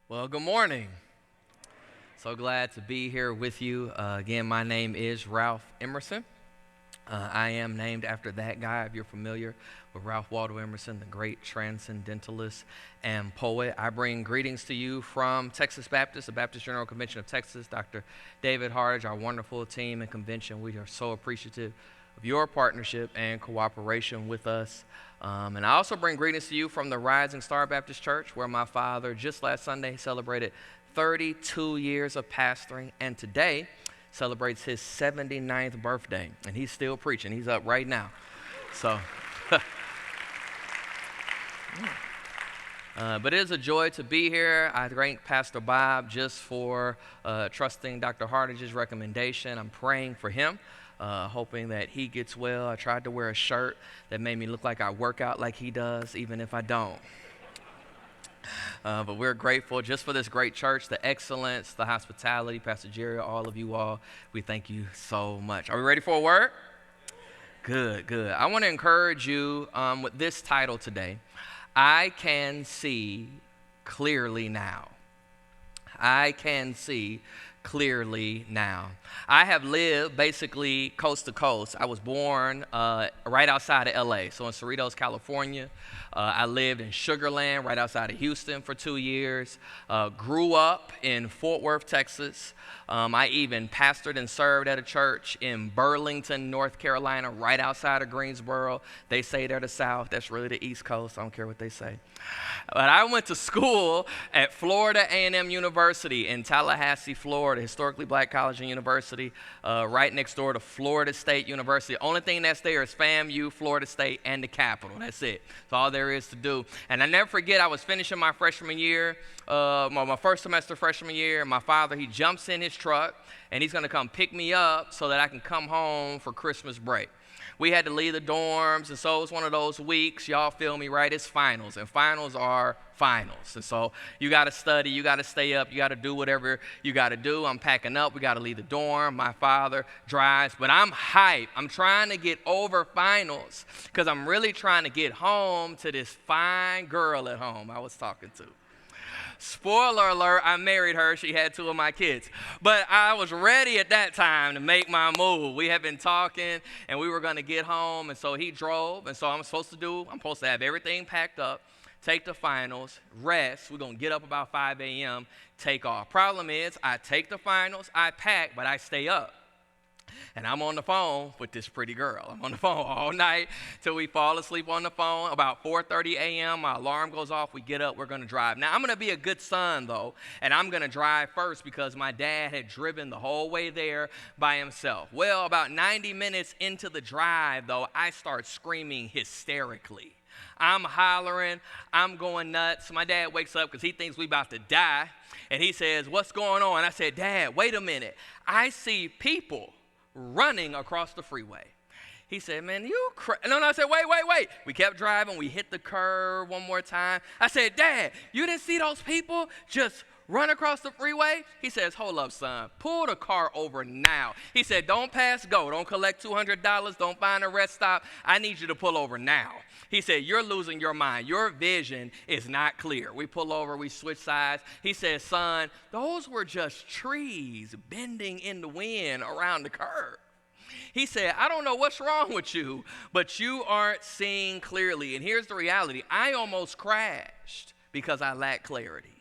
Well, good morning. So glad to be here with you. Again, my name is Ralph Emerson. I am named after that guy, if you're familiar with Ralph Waldo Emerson, the great transcendentalist and poet. I bring greetings to you from Texas Baptist, the Baptist General Convention of Texas. Dr. David Hardage, our wonderful team and convention. We are so appreciative of your partnership and cooperation with us. And I also bring greetings to you from the Rising Star Baptist Church, where my father just last Sunday celebrated 32 years of pastoring, and today celebrates his 79th birthday, and he's still preaching. He's up right now. So, but it is a joy to be here. I thank Pastor Bob just for trusting Dr. Hardage's recommendation. I'm praying for him. Hoping that he gets well. I tried to wear a shirt that made me look like I work out like he does, even if I don't. But we're grateful just for this great church, the excellence, the hospitality, Pastor Jerry, all of you all. We thank you so much. Are we ready for a word? Good, good. I want to encourage you with this title today. I can see clearly now. I can see clearly now. I have lived basically coast to coast. I was born right outside of LA, so in Cerritos, California. I lived in Sugar Land right outside of Houston for 2 years. Grew up in Fort Worth, Texas. I even pastored and served at a church in Burlington, North Carolina, right outside of Greensboro. They say they're the South. That's really the East Coast. I don't care what they say. But I went to school at Florida A&M University in Tallahassee, Florida, historically black college and university, right next door to Florida State University. Only thing that's there is FAMU, Florida State, and the Capitol. That's it. That's all there is to do. And I never forget, I was finishing my freshman year, my first semester freshman year. My father, he jumps in his truck, and he's going to come pick me up so that I can come home for Christmas break. We had to leave the dorms, and so it was one of those weeks, y'all feel me, right? It's finals, and finals are finals. And so you got to study, you got to stay up, you got to do whatever you got to do. I'm packing up, we got to leave the dorm. My father drives, but I'm hyped. I'm trying to get over finals because I'm really trying to get home to this fine girl at home I was talking to. Spoiler alert, I married her. She had 2 of my kids. But I was ready at that time to make my move. We had been talking, and we were going to get home, and so he drove. And so I'm supposed to have everything packed up, take the finals, rest. We're going to get up about 5 a.m., take off. Problem is, I take the finals, I pack, but I stay up. And I'm on the phone with this pretty girl. I'm on the phone all night till we fall asleep on the phone. About 4:30 a.m., my alarm goes off. We get up. We're going to drive. Now, I'm going to be a good son, though, and I'm going to drive first because my dad had driven the whole way there by himself. Well, about 90 minutes into the drive, though, I start screaming hysterically. I'm hollering. I'm going nuts. My dad wakes up because he thinks we about to die, and he says, "What's going on?" I said, "Dad, wait a minute. I see people running across the freeway." He said, "Man, you No, I said, wait. We kept driving. We hit the curve one more time. I said, "Dad, you didn't see those people just run across the freeway?" He says, "Hold up, son. Pull the car over now." He said, "Don't pass go. Don't collect $200. Don't find a rest stop. I need you to pull over now." He said, "You're losing your mind. Your vision is not clear." We pull over. We switch sides. He said, "Son, those were just trees bending in the wind around the curve." He said, "I don't know what's wrong with you, but you aren't seeing clearly." And here's the reality. I almost crashed because I lacked clarity.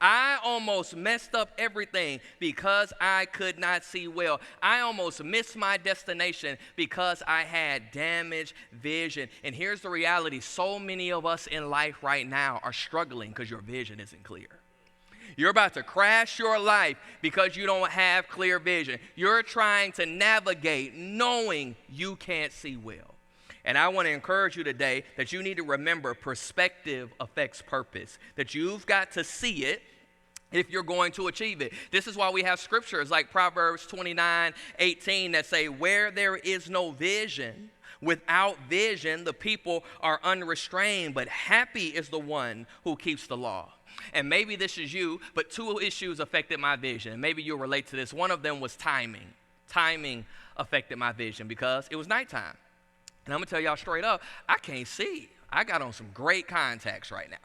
I almost messed up everything because I could not see well. I almost missed my destination because I had damaged vision. And here's the reality. So many of us in life right now are struggling because your vision isn't clear. You're about to crash your life because you don't have clear vision. You're trying to navigate knowing you can't see well. And I want to encourage you today that you need to remember perspective affects purpose, that you've got to see it if you're going to achieve it. This is why we have scriptures like Proverbs 29:18 that say, "Where there is no vision, without vision, the people are unrestrained, but happy is the one who keeps the law." And maybe this is you, but 2 issues affected my vision. Maybe you'll relate to this. One of them was timing. Timing affected my vision because it was nighttime. And I'm going to tell y'all straight up, I can't see. I got on some great contacts right now.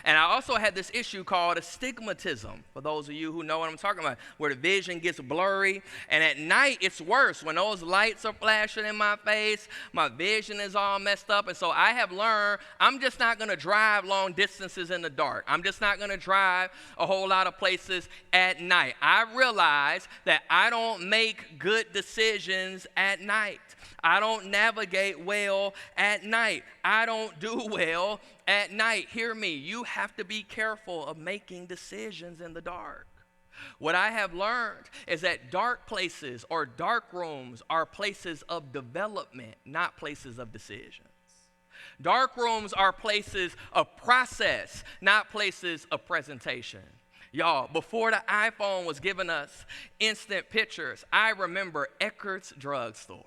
And I also had this issue called astigmatism, for those of you who know what I'm talking about, where the vision gets blurry. And at night, it's worse. When those lights are flashing in my face, my vision is all messed up. And so I have learned I'm just not going to drive long distances in the dark. I'm just not going to drive a whole lot of places at night. I realize that I don't make good decisions at night. I don't navigate well at night. I don't do well at night. Hear me. You have to be careful of making decisions in the dark. What I have learned is that dark places or dark rooms are places of development, not places of decisions. Dark rooms are places of process, not places of presentation. Y'all, before the iPhone was giving us instant pictures, I remember Eckert's drugstore.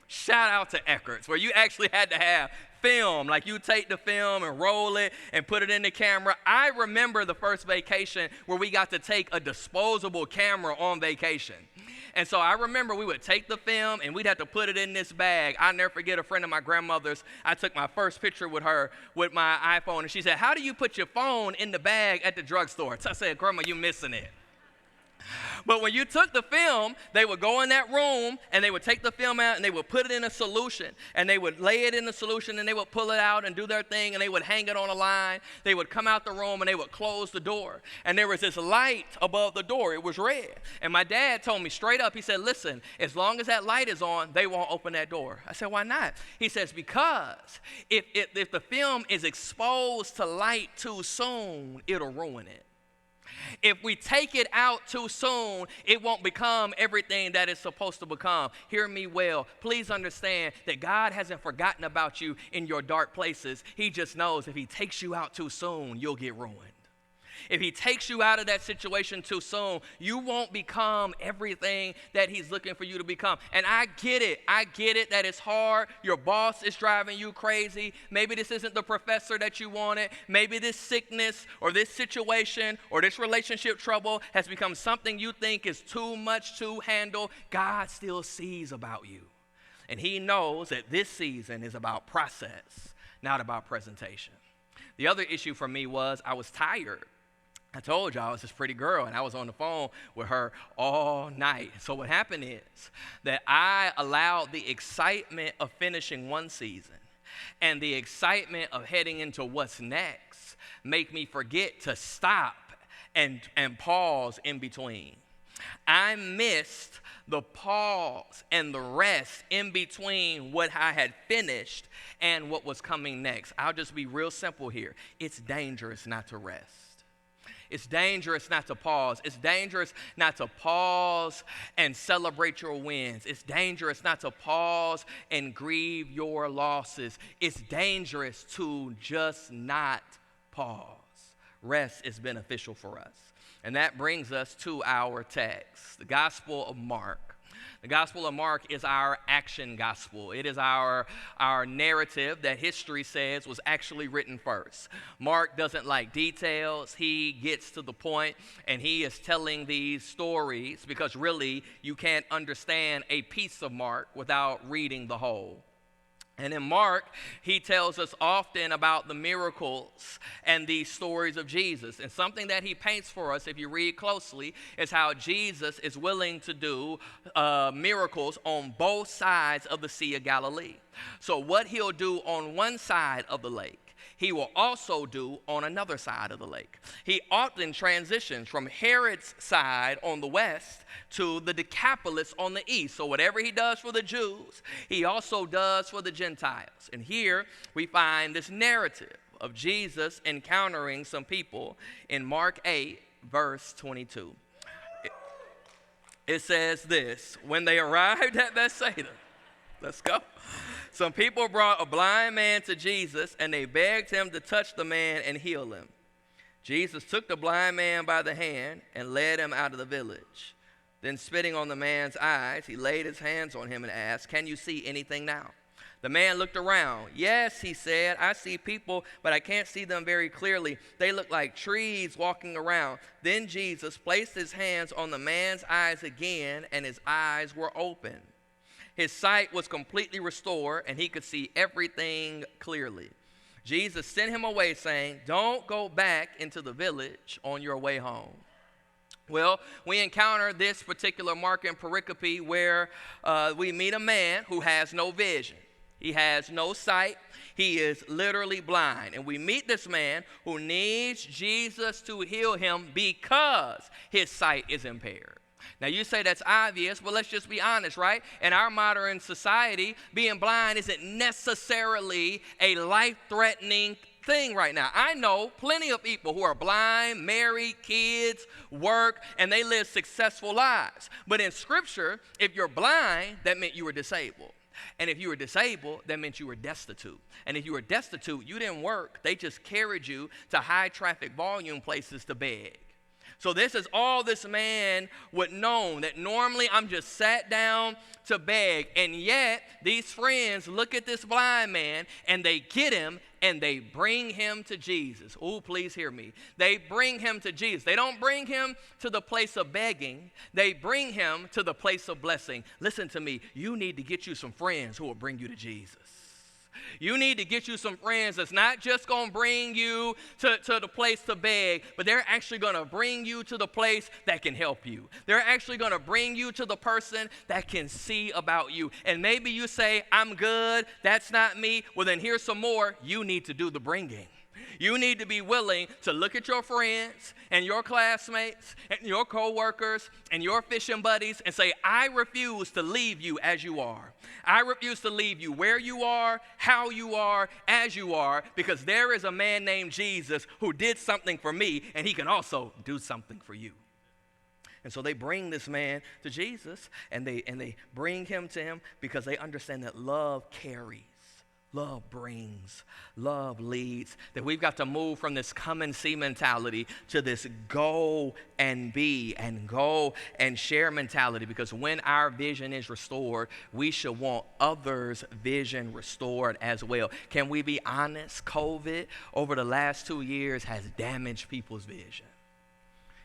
Shout out to Eckert's, where you actually had to have film. Like you take the film and roll it and put it in the camera. I remember the first vacation where we got to take a disposable camera on vacation. And so I remember we would take the film and we'd have to put it in this bag. I'll never forget a friend of my grandmother's. I took my first picture with her with my iPhone. And she said, "How do you put your phone in the bag at the drugstore?" So I said, "Grandma, you missing it." But when you took the film, they would go in that room and they would take the film out and they would put it in a solution and they would lay it in the solution and they would pull it out and do their thing and they would hang it on a line. They would come out the room and they would close the door. And there was this light above the door. It was red. And my dad told me straight up, he said, "Listen, as long as that light is on, they won't open that door." I said, "Why not?" He says, "Because if the film is exposed to light too soon, it'll ruin it. If we take it out too soon, it won't become everything that it's supposed to become." Hear me well. Please understand that God hasn't forgotten about you in your dark places. He just knows if he takes you out too soon, you'll get ruined. If he takes you out of that situation too soon, you won't become everything that he's looking for you to become. And I get it. I get it that it's hard. Your boss is driving you crazy. Maybe this isn't the professor that you wanted. Maybe this sickness or this situation or this relationship trouble has become something you think is too much to handle. God still sees about you. And he knows that this season is about process, not about presentation. The other issue for me was I was tired. I told y'all I was this pretty girl, and I was on the phone with her all night. So what happened is that I allowed the excitement of finishing one season and the excitement of heading into what's next make me forget to stop and pause in between. I missed the pause and the rest in between what I had finished and what was coming next. I'll just be real simple here. It's dangerous not to rest. It's dangerous not to pause. It's dangerous not to pause and celebrate your wins. It's dangerous not to pause and grieve your losses. It's dangerous to just not pause. Rest is beneficial for us. And that brings us to our text, the Gospel of Mark. The Gospel of Mark is our action gospel. It is our narrative that history says was actually written first. Mark doesn't like details. He gets to the point, and he is telling these stories because really you can't understand a piece of Mark without reading the whole. And in Mark, he tells us often about the miracles and these stories of Jesus. And something that he paints for us, if you read closely, is how Jesus is willing to do miracles on both sides of the Sea of Galilee. So what he'll do on one side of the lake, he will also do on another side of the lake. He often transitions from Herod's side on the west to the Decapolis on the east. So whatever he does for the Jews, he also does for the Gentiles. And here we find this narrative of Jesus encountering some people in Mark 8, verse 22. It says this: when they arrived at Bethsaida, let's go. Some people brought a blind man to Jesus, and they begged him to touch the man and heal him. Jesus took the blind man by the hand and led him out of the village. Then, spitting on the man's eyes, he laid his hands on him and asked, "Can you see anything now?" The man looked around. "Yes," he said, "I see people, but I can't see them very clearly. They look like trees walking around." Then Jesus placed his hands on the man's eyes again, and his eyes were open. His sight was completely restored, and he could see everything clearly. Jesus sent him away saying, don't go back into the village on your way home. Well, we encounter this particular mark in pericope where we meet a man who has no vision. He has no sight. He is literally blind. And we meet this man who needs Jesus to heal him because his sight is impaired. Now, you say that's obvious, but let's just be honest, right? In our modern society, being blind isn't necessarily a life-threatening thing right now. I know plenty of people who are blind, married, kids, work, and they live successful lives. But in Scripture, if you're blind, that meant you were disabled. And if you were disabled, that meant you were destitute. And if you were destitute, you didn't work. They just carried you to high traffic volume places to beg. So this is all this man would know, that normally I'm just sat down to beg. And yet these friends look at this blind man and they get him and they bring him to Jesus. Oh, please hear me. They bring him to Jesus. They don't bring him to the place of begging. They bring him to the place of blessing. Listen to me. You need to get you some friends who will bring you to Jesus. You need to get you some friends that's not just going to bring you to the place to beg, but they're actually going to bring you to the place that can help you. They're actually going to bring you to the person that can see about you. And maybe you say, I'm good, that's not me. Well, then here's some more. You need to do the bringing. You need to be willing to look at your friends and your classmates and your coworkers and your fishing buddies and say, I refuse to leave you as you are. I refuse to leave you where you are, how you are, as you are, because there is a man named Jesus who did something for me, and he can also do something for you. And so they bring this man to Jesus, and they bring him to him because they understand that love carries. Love brings, love leads, that we've got to move from this come and see mentality to this go and be and go and share mentality, because when our vision is restored, we should want others' vision restored as well. Can we be honest? COVID over the last 2 years has damaged people's vision.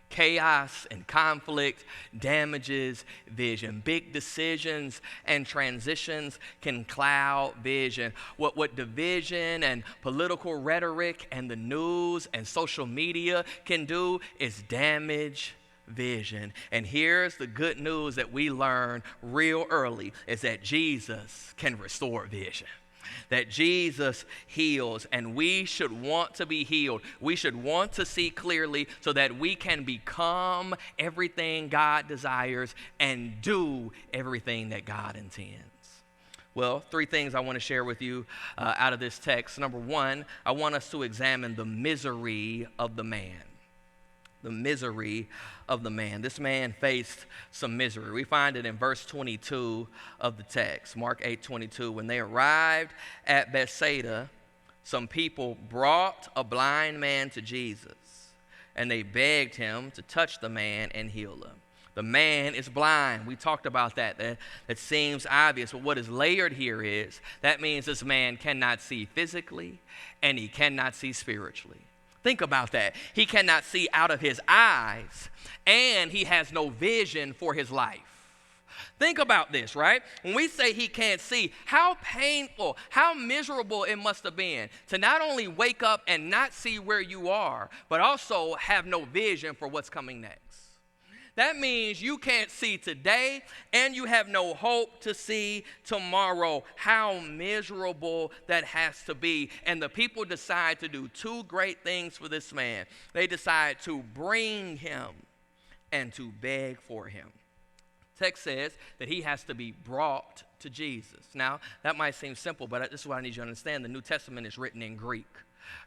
Chaos and conflict damages vision. Big decisions and transitions can cloud vision. What division and political rhetoric and the news and social media can do is damage vision. And here's the good news that we learn real early, is that Jesus can restore vision. That Jesus heals, and we should want to be healed. We should want to see clearly so that we can become everything God desires and do everything that God intends. Well, 3 things I want to share with you out of this text. Number 1, I want us to examine the misery of the man. The misery of the man. This man faced some misery. We find it in verse 22 of the text, Mark 8:22. When they arrived at Bethsaida, some people brought a blind man to Jesus, and they begged him to touch the man and heal him. The man is blind. We talked about that. That seems obvious, but what is layered here is that means this man cannot see physically and he cannot see spiritually. Think about that. He cannot see out of his eyes, and he has no vision for his life. Think about this, right? When we say he can't see, how painful, how miserable it must have been to not only wake up and not see where you are, but also have no vision for what's coming next. That means you can't see today and you have no hope to see tomorrow. How miserable that has to be. And the people decide to do 2 great things for this man. They decide to bring him and to beg for him. Text says that he has to be brought to Jesus. Now, that might seem simple, but this is what I need you to understand. The New Testament is written in Greek.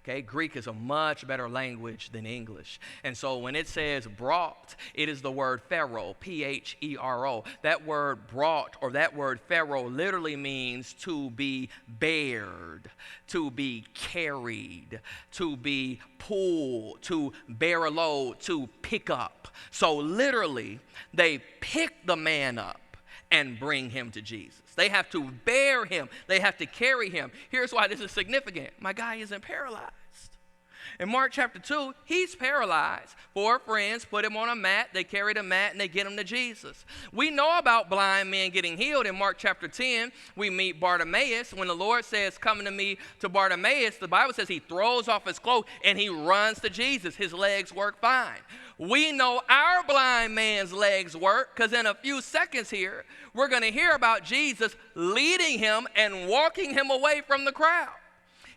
Okay, Greek is a much better language than English. And so when it says brought, it is the word phero, P-H-E-R-O. That word brought, or that word phero, literally means to be bared, to be carried, to be pulled, to bear a load, to pick up. So literally, they pick the man up and bring him to Jesus. They have to bear him. They have to carry him. Here's why this is significant. My guy isn't paralyzed. In Mark chapter 2, he's paralyzed. 4 friends put him on a mat. They carry the mat and they get him to Jesus. We know about blind men getting healed. In Mark chapter 10, we meet Bartimaeus. When the Lord says, "Come to me," to Bartimaeus, the Bible says he throws off his cloak and he runs to Jesus. His legs work fine. We know our blind man's legs work because in a few seconds here, we're going to hear about Jesus leading him and walking him away from the crowd.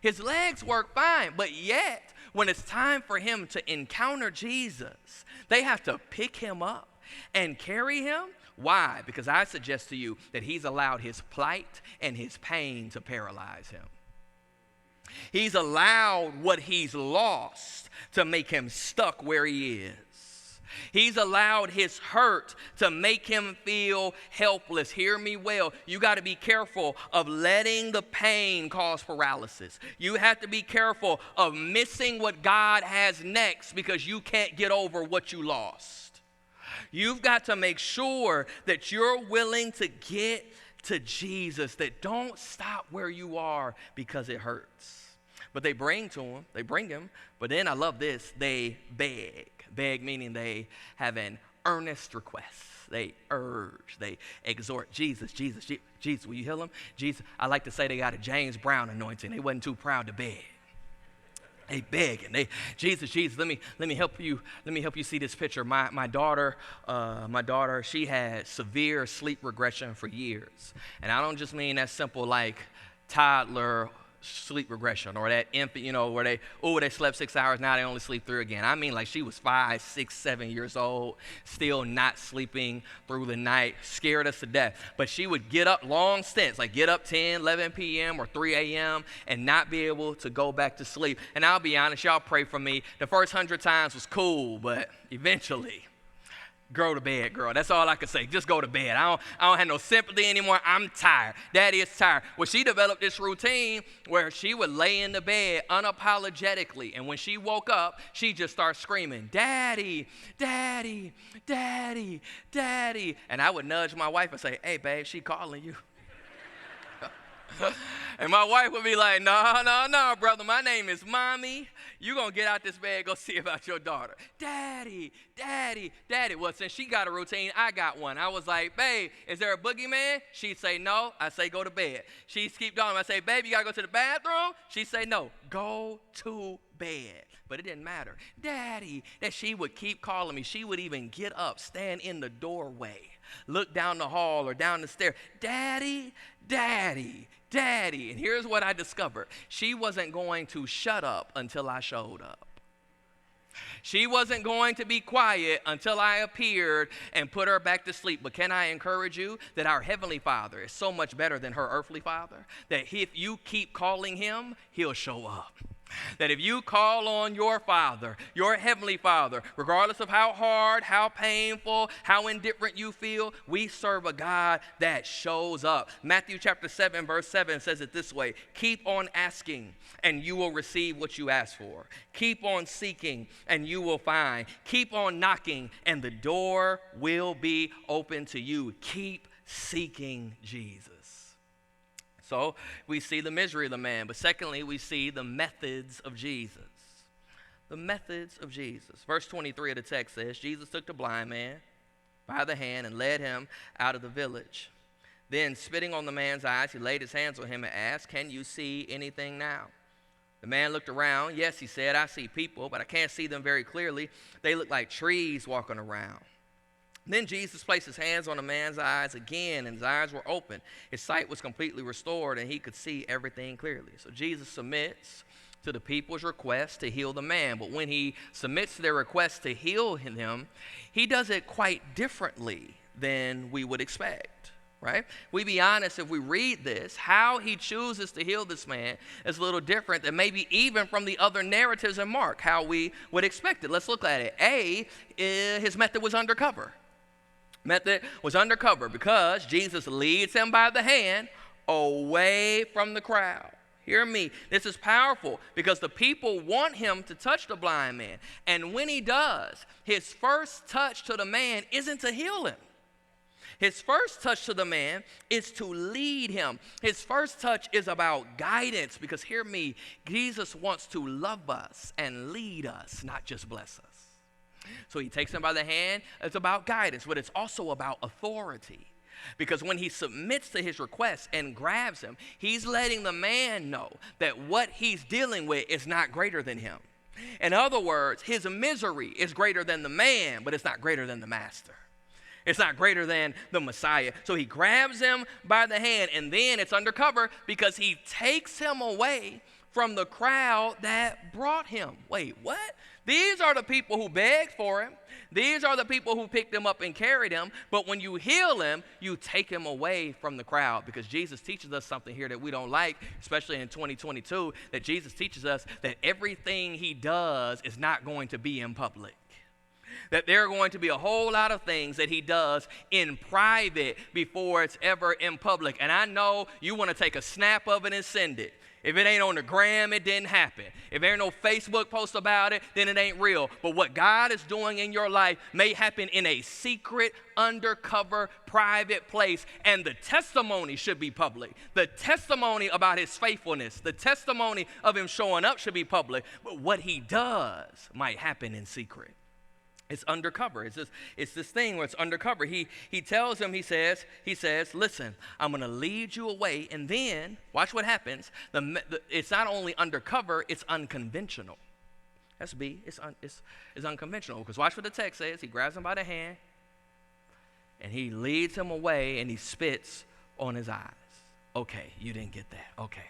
His legs work fine, but yet, when it's time for him to encounter Jesus, they have to pick him up and carry him. Why? Because I suggest to you that he's allowed his plight and his pain to paralyze him. He's allowed what he's lost to make him stuck where he is. He's allowed his hurt to make him feel helpless. Hear me well. You got to be careful of letting the pain cause paralysis. You have to be careful of missing what God has next because you can't get over what you lost. You've got to make sure that you're willing to get to Jesus, that don't stop where you are because it hurts. But they bring him, but then I love this, they beg. Beg meaning they have an earnest request. They urge, they exhort. Jesus, will you heal him? Jesus, I like to say they got a James Brown anointing. They wasn't too proud to beg. They beg and Jesus, let me help you. Let me help you see this picture. My daughter, she had severe sleep regression for years. And I don't just mean that simple like toddler sleep regression or that infant, where they slept 6 hours, now they only sleep 3 again. I mean like she was 5, 6, 7 years old, still not sleeping through the night, scared us to death. But she would get up long stints, like get up 10, 11 p.m. or 3 a.m. and not be able to go back to sleep. And I'll be honest, y'all pray for me. The first 100 times was cool, but eventually, go to bed, girl. That's all I can say. Just go to bed. I don't have no sympathy anymore. I'm tired. Daddy is tired. Well, she developed this routine where she would lay in the bed unapologetically. And when she woke up, she just started screaming, "Daddy, Daddy, Daddy, Daddy." And I would nudge my wife and say, "Hey, babe, she calling you." And my wife would be like, no, brother, my name is Mommy. You gonna get out this bed, go see about your daughter. Daddy, Daddy, Daddy. Well, since she got a routine, I got one. I was like, "Babe, is there a boogeyman?" She'd say no. I say, "Go to bed." She'd keep going. I say, "Babe, you gotta go to the bathroom?" She'd say no. Go to bed. But it didn't matter. Daddy, that she would keep calling me. She would even get up, stand in the doorway, look down the hall or down the stair. "Daddy, Daddy, Daddy." And here's what I discovered. She wasn't going to shut up until I showed up. She wasn't going to be quiet until I appeared and put her back to sleep. But can I encourage you that our Heavenly Father is so much better than her earthly father, that if you keep calling him, he'll show up. That if you call on your Father, your Heavenly Father, regardless of how hard, how painful, how indifferent you feel, we serve a God that shows up. Matthew chapter 7, verse 7 says it this way: "Keep on asking, and you will receive what you ask for. Keep on seeking, and you will find. Keep on knocking, and the door will be open to you." Keep seeking Jesus. So we see the misery of the man, but secondly, we see the methods of Jesus. The methods of Jesus. Verse 23 of the text says, Jesus took the blind man by the hand and led him out of the village. Then, spitting on the man's eyes, he laid his hands on him and asked, "Can you see anything now?" The man looked around. "Yes," he said, "I see people, but I can't see them very clearly. They look like trees walking around." Then Jesus placed his hands on the man's eyes again, and his eyes were open. His sight was completely restored, and he could see everything clearly. So Jesus submits to the people's request to heal the man. But when he submits to their request to heal him, he does it quite differently than we would expect, right? We be honest, if we read this, how he chooses to heal this man is a little different than maybe even from the other narratives in Mark, how we would expect it. Let's look at it. His method was undercover. Method was undercover because Jesus leads him by the hand away from the crowd. Hear me. This is powerful because the people want him to touch the blind man. And when he does, his first touch to the man isn't to heal him. His first touch to the man is to lead him. His first touch is about guidance, because hear me, Jesus wants to love us and lead us, not just bless us. So he takes him by the hand. It's about guidance, but it's also about authority. Because when he submits to his request and grabs him, he's letting the man know that what he's dealing with is not greater than him. In other words, his misery is greater than the man, but it's not greater than the master. It's not greater than the Messiah. So he grabs him by the hand, and then it's undercover because he takes him away from the crowd that brought him. Wait, what? These are the people who begged for him. These are the people who picked him up and carried him. But when you heal him, you take him away from the crowd, because Jesus teaches us something here that we don't like, especially in 2022, that Jesus teaches us that everything he does is not going to be in public. That there are going to be a whole lot of things that he does in private before it's ever in public. And I know you want to take a snap of it and send it. If it ain't on the gram, it didn't happen. If there ain't no Facebook post about it, then it ain't real. But what God is doing in your life may happen in a secret, undercover, private place. And the testimony should be public. The testimony about his faithfulness, the testimony of him showing up should be public. But what he does might happen in secret. It's undercover. It's this thing where it's undercover. He tells him, he says, listen, I'm going to lead you away. And then, watch what happens. It's not only undercover, it's unconventional. That's B. It's unconventional. Because watch what the text says. He grabs him by the hand, and he leads him away, and he spits on his eyes. Okay, you didn't get that. Okay.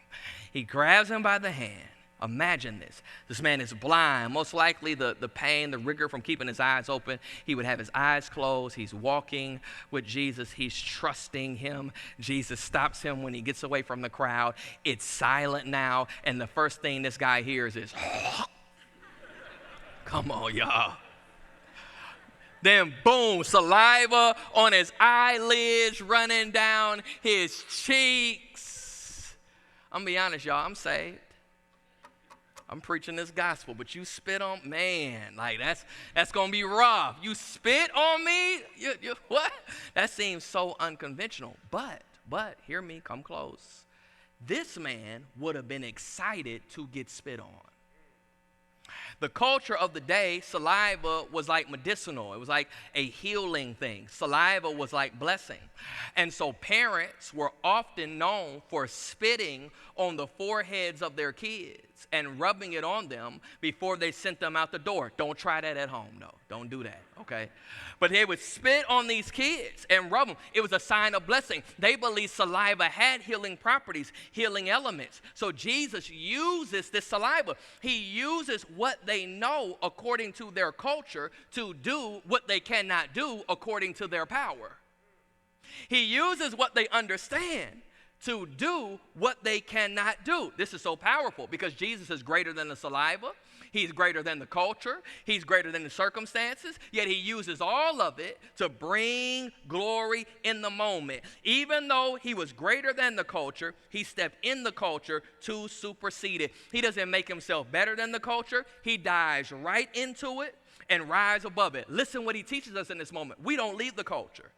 He grabs him by the hand. Imagine this. This man is blind. Most likely the pain, the rigor from keeping his eyes open. He would have his eyes closed. He's walking with Jesus. He's trusting him. Jesus stops him when he gets away from the crowd. It's silent now. And the first thing this guy hears is, come on, y'all. Then boom, saliva on his eyelids, running down his cheeks. I'm going to be honest, y'all. I'm saved. I'm preaching this gospel, but you spit on, man, like that's going to be rough. You spit on me? What? That seems so unconventional. But, hear me, come close. This man would have been excited to get spit on. The culture of the day, saliva was like medicinal. It was like a healing thing. Saliva was like blessing. And so parents were often known for spitting on the foreheads of their kids and rubbing it on them before they sent them out the door. Don't try that at home, though. Don't do that, okay? But they would spit on these kids and rub them. It was a sign of blessing. They believed saliva had healing properties, healing elements. So Jesus uses this saliva. He uses what they know according to their culture to do what they cannot do according to their power. He uses what they understand to do what they cannot do. This is so powerful because Jesus is greater than the saliva. He's greater than the culture. He's greater than the circumstances. Yet he uses all of it to bring glory in the moment. Even though he was greater than the culture, he stepped in the culture to supersede it. He doesn't make himself better than the culture. He dives right into it and rise above it. Listen what he teaches us in this moment. We don't leave the culture.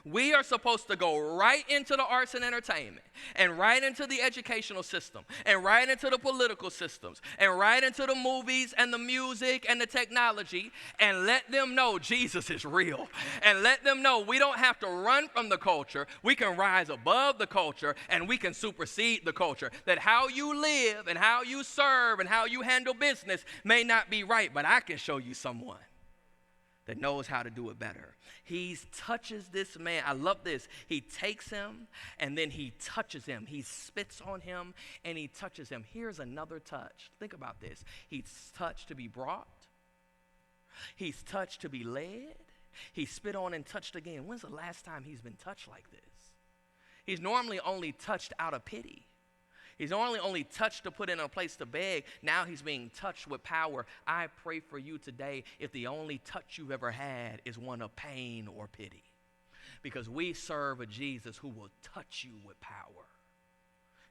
We are supposed to go right into the arts and entertainment and right into the educational system and right into the political systems and right into the movies and the music and the technology and let them know Jesus is real and let them know we don't have to run from the culture. We can rise above the culture and we can supersede the culture. That how you live and how you serve and how you handle business may not be right, but I can show you someone that knows how to do it better. He touches this man. I love this. He takes him and then he touches him. He spits on him and he touches him. Here's another touch. Think about this. He's touched to be brought. He's touched to be led. He spit on and touched again. When's the last time he's been touched like this? He's normally only touched out of pity. He's only touched to put in a place to beg. Now he's being touched with power. I pray for you today if the only touch you've ever had is one of pain or pity. Because we serve a Jesus who will touch you with power.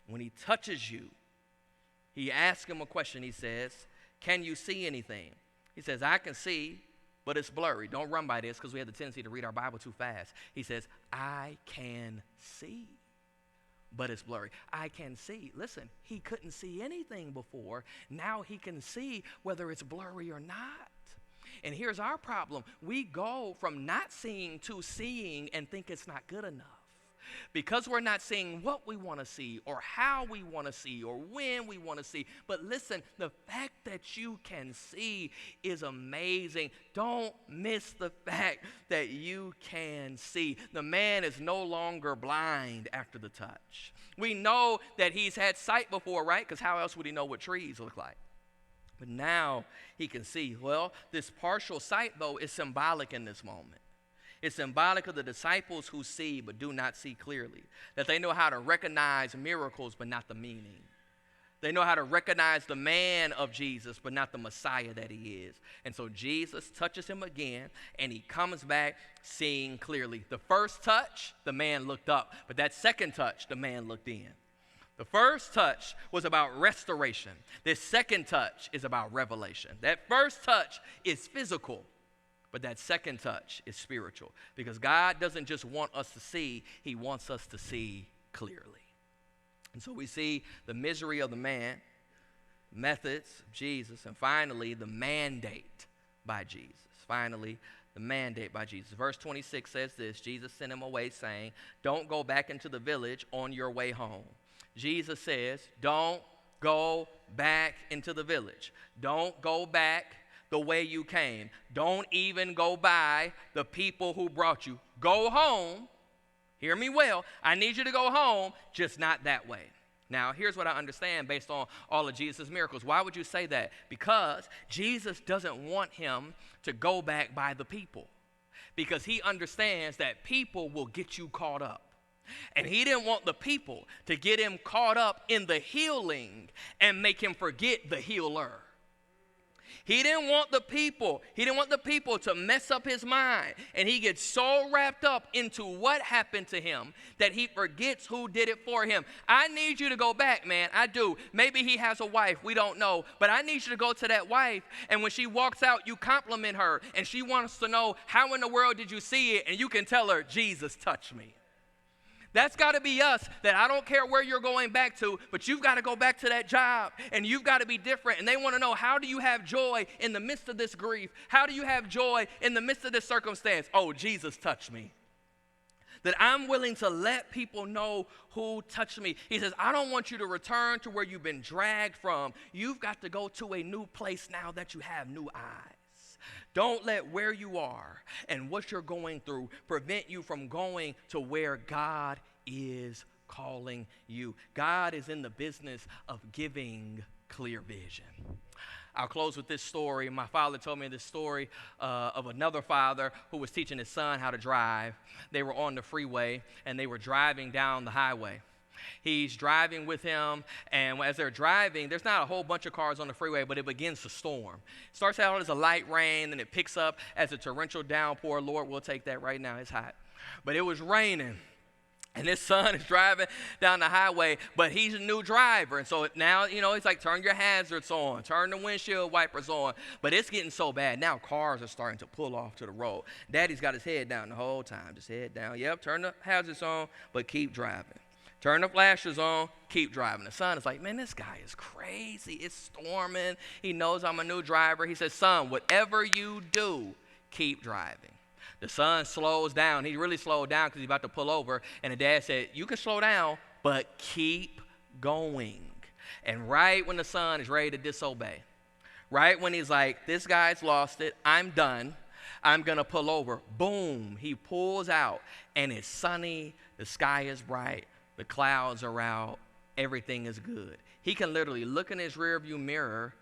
When he touches you, he asks him a question. He says, can you see anything? He says, I can see. but it's blurry. Don't run by this because we have the tendency to read our Bible too fast. He says, I can see, but it's blurry. I can see. Listen, he couldn't see anything before. Now he can see whether it's blurry or not. And here's our problem. We go from not seeing to seeing and think it's not good enough. Because we're not seeing what we want to see or how we want to see or when we want to see. But listen, the fact that you can see is amazing. Don't miss the fact that you can see. The man is no longer blind after the touch. We know that he's had sight before, right? Because how else would he know what trees look like? But now he can see. Well, this partial sight, though, is symbolic in this moment. It's symbolic of the disciples who see but do not see clearly, that they know how to recognize miracles but not the meaning. They know how to recognize the man of Jesus but not the Messiah that he is. And so Jesus touches him again, and he comes back seeing clearly. The first touch, the man looked up, but that second touch, the man looked in. The first touch was about restoration. This second touch is about revelation. That first touch is physical. But that second touch is spiritual, because God doesn't just want us to see, he wants us to see clearly. And so we see the misery of the man, methods of Jesus, and finally the mandate by Jesus. Finally, the mandate by Jesus. Verse 26 says this, Jesus sent him away saying, don't go back into the village on your way home. Jesus says, don't go back into the village. Don't go back the way you came. Don't even go by the people who brought you. Go home. Hear me well. I need you to go home, just not that way. Now, here's what I understand based on all of Jesus' miracles. Why would you say that? Because Jesus doesn't want him to go back by the people, because he understands that people will get you caught up. And he didn't want the people to get him caught up in the healing and make him forget the healer. He didn't want the people to mess up his mind. And he gets so wrapped up into what happened to him that he forgets who did it for him. I need you to go back, man. I do. Maybe he has a wife. We don't know. But I need you to go to that wife. And when she walks out, you compliment her. And she wants to know, how in the world did you see it? And you can tell her, Jesus touched me. That's got to be us, that I don't care where you're going back to, but you've got to go back to that job, and you've got to be different. And they want to know, how do you have joy in the midst of this grief? How do you have joy in the midst of this circumstance? Oh, Jesus touched me. That I'm willing to let people know who touched me. He says, I don't want you to return to where you've been dragged from. You've got to go to a new place now that you have new eyes. Don't let where you are and what you're going through prevent you from going to where God is calling you. God is in the business of giving clear vision. I'll close with this story. My father told me this story of another father who was teaching his son how to drive. They were on the freeway, and they were driving down the highway. He's driving with him, and as they're driving, there's not a whole bunch of cars on the freeway, but it begins to storm. It starts out as a light rain, and it picks up as a torrential downpour. Lord, we'll take that right now. It's hot. But it was raining, and his son is driving down the highway, but he's a new driver. And so now, he's like, turn your hazards on, turn the windshield wipers on. But it's getting so bad. Now cars are starting to pull off to the road. Daddy's got his head down the whole time, just head down. Yep, turn the hazards on, but keep driving. Turn the flashers on, keep driving. The son is like, man, this guy is crazy. It's storming. He knows I'm a new driver. He says, son, whatever you do, keep driving. The son slows down. He really slowed down because he's about to pull over. And the dad said, you can slow down, but keep going. And right when the son is ready to disobey, right when he's like, this guy's lost it, I'm done, I'm going to pull over, boom, he pulls out, and it's sunny, the sky is bright. The clouds are out. Everything is good. He can literally look in his rearview mirror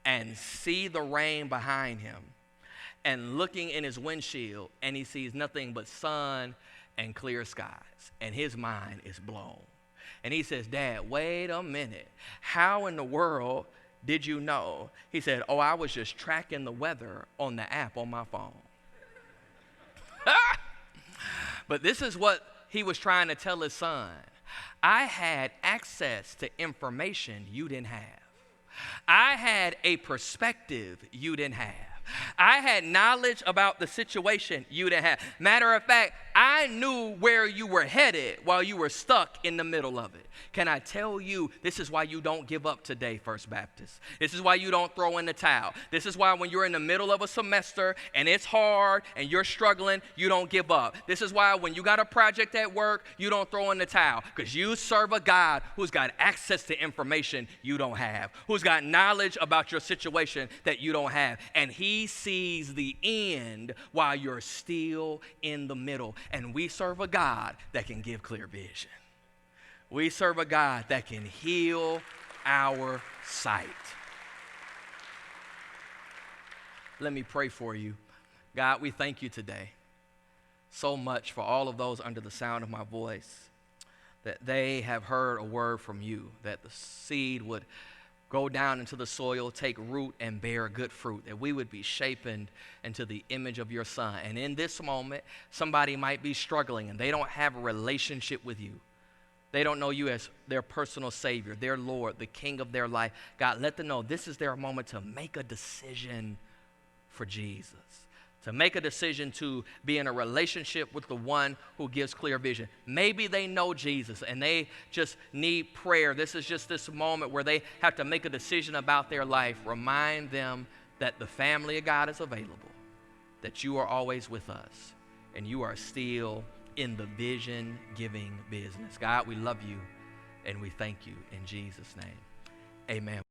and see the rain behind him, and looking in his windshield, and he sees nothing but sun and clear skies, and his mind is blown. And he says, Dad, wait a minute. How in the world did you know? He said, oh, I was just tracking the weather on the app on my phone. But this is what he was trying to tell his son. I had access to information you didn't have. I had a perspective you didn't have. I had knowledge about the situation you didn't have. Matter of fact, I knew where you were headed while you were stuck in the middle of it. Can I tell you, this is why you don't give up today, First Baptist. This is why you don't throw in the towel. This is why when you're in the middle of a semester and it's hard and you're struggling, you don't give up. This is why when you got a project at work, you don't throw in the towel, because you serve a God who's got access to information you don't have, who's got knowledge about your situation that you don't have, and he sees the end while you're still in the middle. And we serve a God that can give clear vision. We serve a God that can heal our sight. Let me pray for you. God, we thank you today so much for all of those under the sound of my voice, that they have heard a word from you, that the seed would go down into the soil, take root, and bear good fruit, that we would be shapen into the image of your Son. And in this moment, somebody might be struggling and they don't have a relationship with you. They don't know you as their personal Savior, their Lord, the King of their life. God, let them know this is their moment to make a decision for Jesus, to make a decision to be in a relationship with the one who gives clear vision. Maybe they know Jesus and they just need prayer. This is just this moment where they have to make a decision about their life. Remind them that the family of God is available, that you are always with us, and you are still in the vision-giving business. God, we love you and we thank you in Jesus' name. Amen.